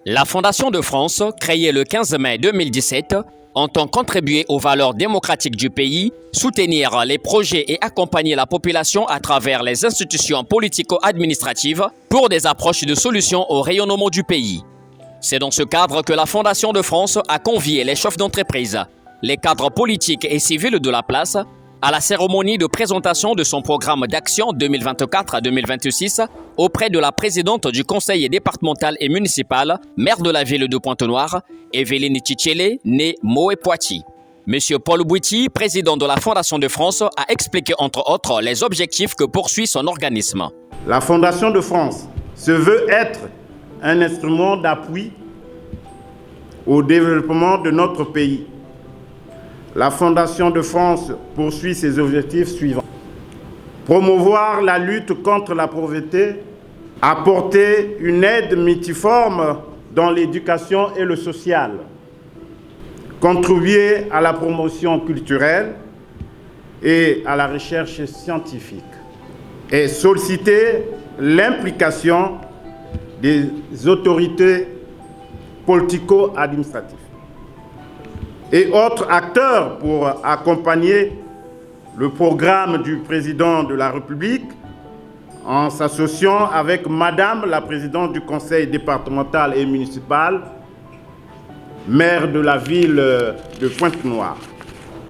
La Fondation de France, créée le 15 mai 2017, entend contribuer aux valeurs démocratiques du pays, soutenir les projets et accompagner la population à travers les institutions politico-administratives pour des approches de solutions au rayonnement du pays. C'est dans ce cadre que la Fondation de France a convié les chefs d'entreprise, les cadres politiques et civils de la place, à la cérémonie de présentation de son programme d'action 2024-2026 auprès de la présidente du conseil départemental et municipal, maire de la ville de Pointe-Noire, Evelyne Tchitchele, née Moé-Poitiers. Monsieur Paul Bouiti, président de la Fondation de France, a expliqué entre autres les objectifs que poursuit son organisme. La Fondation de France se veut être un instrument d'appui au développement de notre pays. La Fondation de France poursuit ses objectifs suivants. Promouvoir la lutte contre la pauvreté, apporter une aide multiforme dans l'éducation et le social, contribuer à la promotion culturelle et à la recherche scientifique, et solliciter l'implication des autorités politico-administratives et autres acteurs pour accompagner le programme du président de la République en s'associant avec Madame la présidente du conseil départemental et municipal, maire de la ville de Pointe-Noire.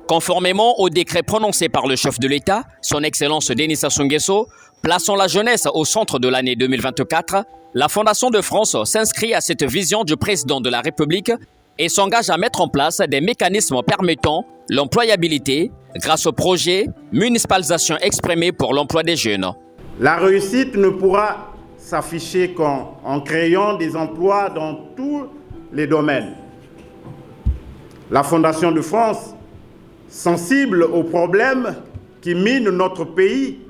Conformément au décret prononcé par le chef de l'État, son Excellence Denis Sassou Nguesso, plaçant la jeunesse au centre de l'année 2024, la Fondation de France s'inscrit à cette vision du président de la République et s'engage à mettre en place des mécanismes permettant l'employabilité grâce au projet Municipalisation exprimée pour l'emploi des jeunes. La réussite ne pourra s'afficher qu'en créant des emplois dans tous les domaines. La Fondation de France, sensible aux problèmes qui minent notre pays,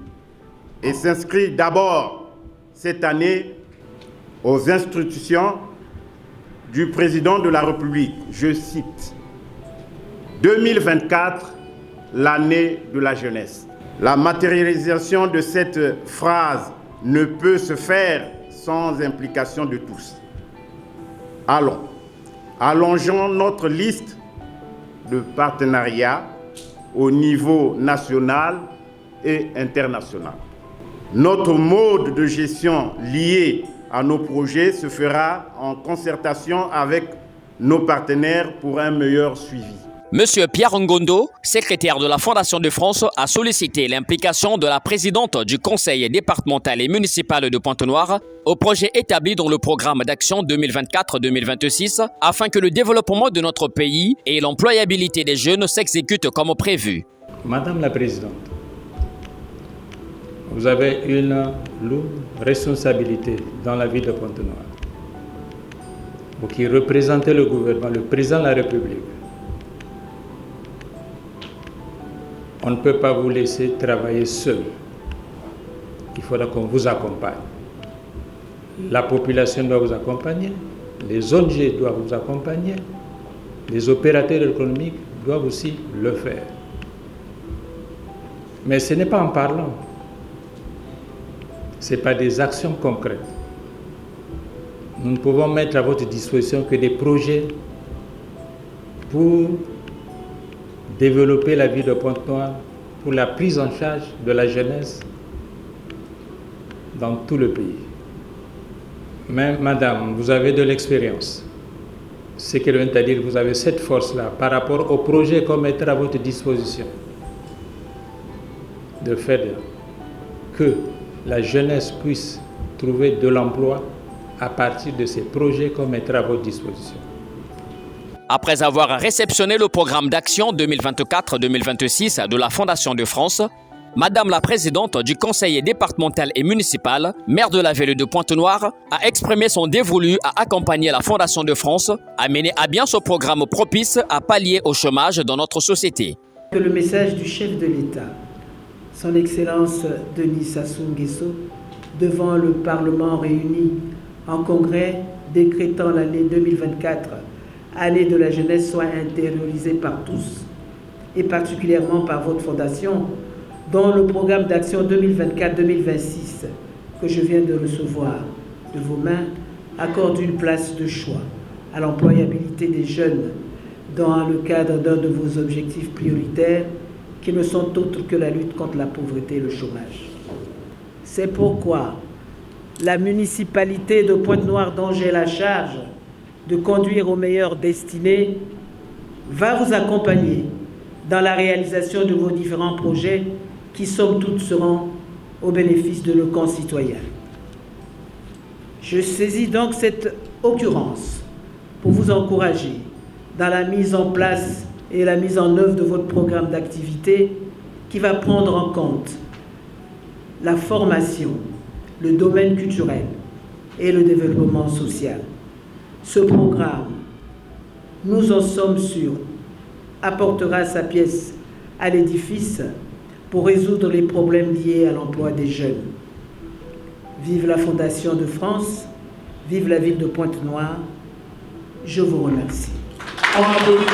et s'inscrit d'abord cette année aux institutions du président de la République. Je cite, 2024, l'année de la jeunesse. La matérialisation de cette phrase ne peut se faire sans implication de tous. Allongeons notre liste de partenariats au niveau national et international. Notre mode de gestion lié à nos projets se fera en concertation avec nos partenaires pour un meilleur suivi. Monsieur Pierre Ngondo, secrétaire de la Fondation de France, a sollicité l'implication de la présidente du conseil départemental et municipal de Pointe-Noire au projet établi dans le programme d'action 2024-2026 afin que le développement de notre pays et l'employabilité des jeunes s'exécutent comme prévu. Madame la Présidente, vous avez une lourde responsabilité dans la ville de Pointe-Noire. Vous qui représentez le gouvernement, le président de la République. On ne peut pas vous laisser travailler seul. Il faudra qu'on vous accompagne. La population doit vous accompagner, les ONG doivent vous accompagner, les opérateurs économiques doivent aussi le faire. Mais ce n'est pas en parlant. Ce n'est pas des actions concrètes. Nous ne pouvons mettre à votre disposition que des projets pour développer la vie de Pointe-Noire, pour la prise en charge de la jeunesse dans tout le pays. Mais madame, vous avez de l'expérience. Ce qui vient à dire, vous avez cette force-là par rapport au projet qu'on mettra à votre disposition. De faire que la jeunesse puisse trouver de l'emploi à partir de ces projets qu'on mettra à votre disposition. Après avoir réceptionné le programme d'action 2024-2026 de la Fondation de France, Madame la présidente du conseil départemental et municipal, maire de la ville de Pointe-Noire, a exprimé son dévolu à accompagner la Fondation de France à mener à bien ce programme propice à pallier au chômage dans notre société. Le message du chef de l'État, son Excellence Denis Sassou Nguesso, devant le Parlement réuni en congrès décrétant l'année 2024, année de la jeunesse, soit intériorisée par tous, et particulièrement par votre fondation, dont le programme d'action 2024-2026 que je viens de recevoir de vos mains accorde une place de choix à l'employabilité des jeunes dans le cadre d'un de vos objectifs prioritaires qui ne sont autres que la lutte contre la pauvreté et le chômage. C'est pourquoi la municipalité de Pointe-Noire, dont j'ai la charge de conduire aux meilleures destinées, va vous accompagner dans la réalisation de vos différents projets qui, somme toute, seront au bénéfice de nos concitoyens. Je saisis donc cette occurrence pour vous encourager dans la mise en place et la mise en œuvre de votre programme d'activité qui va prendre en compte la formation, le domaine culturel et le développement social. Ce programme, nous en sommes sûrs, apportera sa pièce à l'édifice pour résoudre les problèmes liés à l'emploi des jeunes. Vive la Fondation de France, vive la ville de Pointe-Noire. Je vous remercie. On applaudit